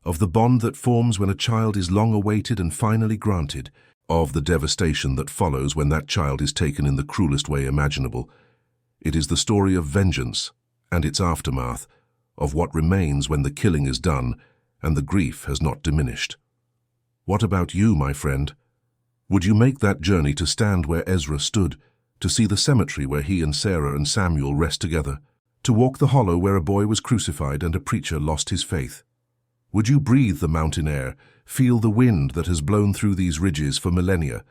of the bond that forms when a child is long awaited and finally granted, of the devastation that follows when that child is taken in the cruelest way imaginable. It is the story of vengeance and its aftermath, of what remains when the killing is done and the grief has not diminished. What about you, my friend? Would you make that journey to stand where Ezra stood, to see the cemetery where he and Sarah and Samuel rest together, to walk the hollow where a boy was crucified and a preacher lost his faith? Would you breathe the mountain air, feel the wind that has blown through these ridges for millennia,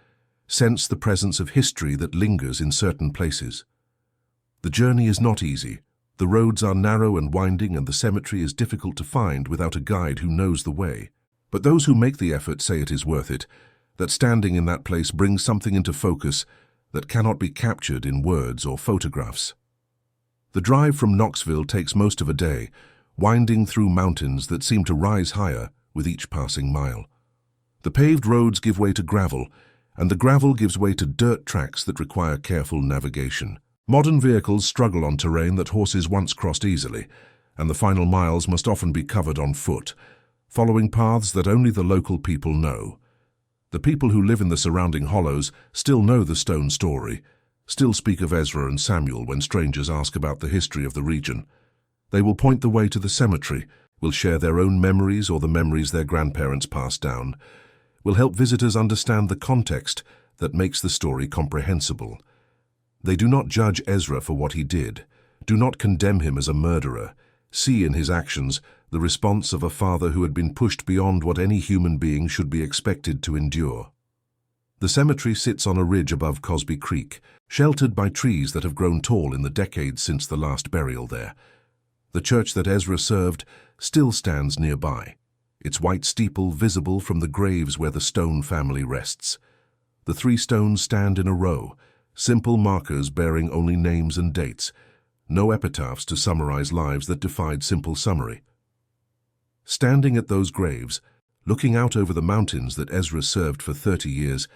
sense the presence of history that lingers in certain places? The journey is not easy. The roads are narrow and winding, and the cemetery is difficult to find without a guide who knows the way. But those who make the effort say it is worth it, that standing in that place brings something into focus that cannot be captured in words or photographs. The drive from Knoxville takes most of a day, winding through mountains that seem to rise higher with each passing mile. The paved roads give way to gravel, and the gravel gives way to dirt tracks that require careful navigation. Modern vehicles struggle on terrain that horses once crossed easily, and the final miles must often be covered on foot, following paths that only the local people know. The people who live in the surrounding hollows still know the Stone story, still speak of Ezra and Samuel when strangers ask about the history of the region. They will point the way to the cemetery, will share their own memories or the memories their grandparents passed down, will help visitors understand the context that makes the story comprehensible. They do not judge Ezra for what he did, do not condemn him as a murderer, see in his actions the response of a father who had been pushed beyond what any human being should be expected to endure. The cemetery sits on a ridge above Cosby Creek, sheltered by trees that have grown tall in the decades since the last burial there. The church that Ezra served still stands nearby, its white steeple visible from the graves where the Stone family rests. The 3 stones stand in a row, simple markers bearing only names and dates, no epitaphs to summarize lives that defied simple summary. Standing at those graves, looking out over the mountains that Ezra served for 30 years,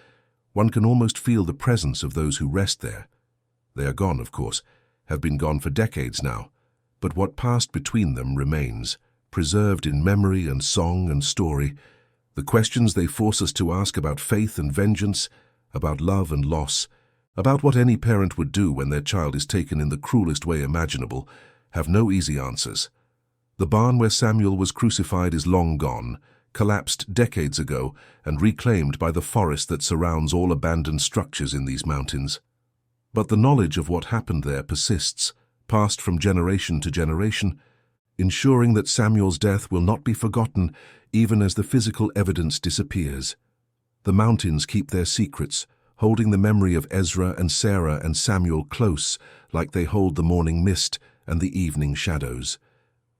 one can almost feel the presence of those who rest there. They are gone, of course, have been gone for decades now, but what passed between them remains, preserved in memory and song and story. The questions they force us to ask about faith and vengeance, about love and loss, about what any parent would do when their child is taken in the cruelest way imaginable, have no easy answers. The barn where Samuel was crucified is long gone, collapsed decades ago and reclaimed by the forest that surrounds all abandoned structures in these mountains. But the knowledge of what happened there persists, passed from generation to generation, ensuring that Samuel's death will not be forgotten even as the physical evidence disappears. The mountains keep their secrets, holding the memory of Ezra and Sarah and Samuel close, like they hold the morning mist and the evening shadows.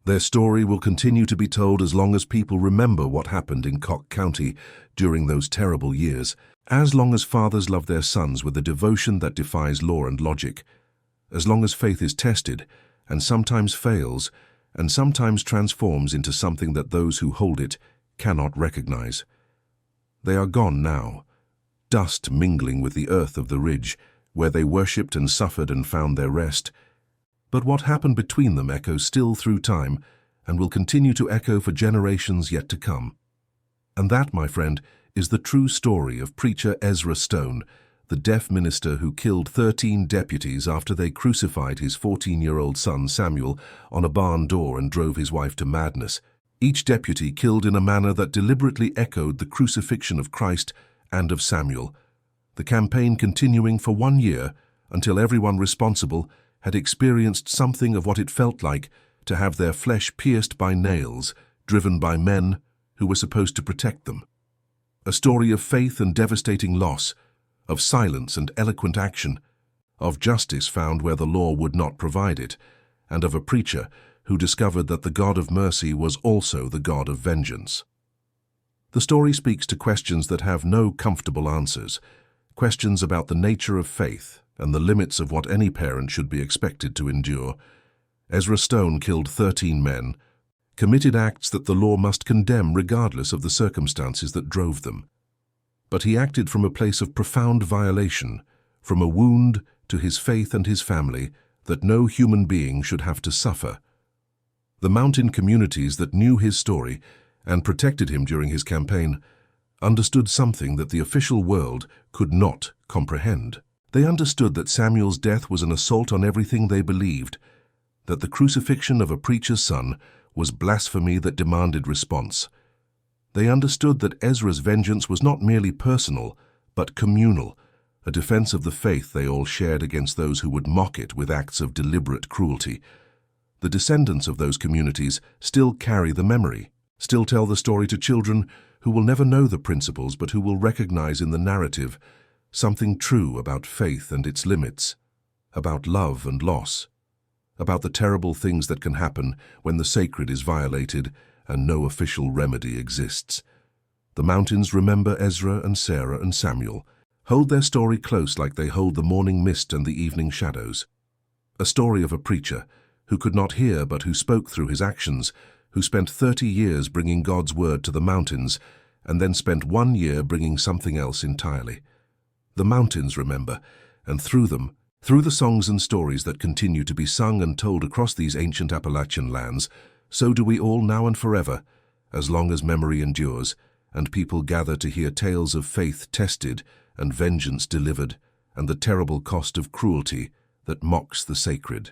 Their story will continue to be told as long as people remember what happened in Cock County during those terrible years, as long as fathers love their sons with a devotion that defies law and logic, as long as faith is tested and sometimes fails and sometimes transforms into something that those who hold it cannot recognize. They are gone now, dust mingling with the earth of the ridge, where they worshipped and suffered and found their rest. But what happened between them echoes still through time and will continue to echo for generations yet to come. And that, my friend, is the true story of preacher Ezra Stone, the deaf minister who killed 13 deputies after they crucified his 14-year-old son Samuel on a barn door and drove his wife to madness. Each deputy killed in a manner that deliberately echoed the crucifixion of Christ and of Samuel, the campaign continuing for 1 year until everyone responsible had experienced something of what it felt like to have their flesh pierced by nails, driven by men who were supposed to protect them. A story of faith and devastating loss, of silence and eloquent action, of justice found where the law would not provide it, and of a preacher who discovered that the God of mercy was also the God of vengeance. The story speaks to questions that have no comfortable answers, questions about the nature of faith and the limits of what any parent should be expected to endure. Ezra Stone killed 13 men, committed acts that the law must condemn regardless of the circumstances that drove them. But he acted from a place of profound violation, from a wound to his faith and his family that no human being should have to suffer. The mountain communities that knew his story and protected him during his campaign understood something that the official world could not comprehend. They understood that Samuel's death was an assault on everything they believed, that the crucifixion of a preacher's son was blasphemy that demanded response. They understood that Ezra's vengeance was not merely personal, but communal, a defense of the faith they all shared against those who would mock it with acts of deliberate cruelty. The descendants of those communities still carry the memory, still tell the story to children who will never know the principles but who will recognize in the narrative something true about faith and its limits, about love and loss, about the terrible things that can happen when the sacred is violated and no official remedy exists. The mountains remember Ezra and Sarah and Samuel, hold their story close like they hold the morning mist and the evening shadows. A story of a preacher who could not hear but who spoke through his actions, who spent 30 years bringing God's word to the mountains and then spent 1 year bringing something else entirely. The mountains remember, and through them, through the songs and stories that continue to be sung and told across these ancient Appalachian lands, so do we all now and forever, as long as memory endures, and people gather to hear tales of faith tested and vengeance delivered, and the terrible cost of cruelty that mocks the sacred.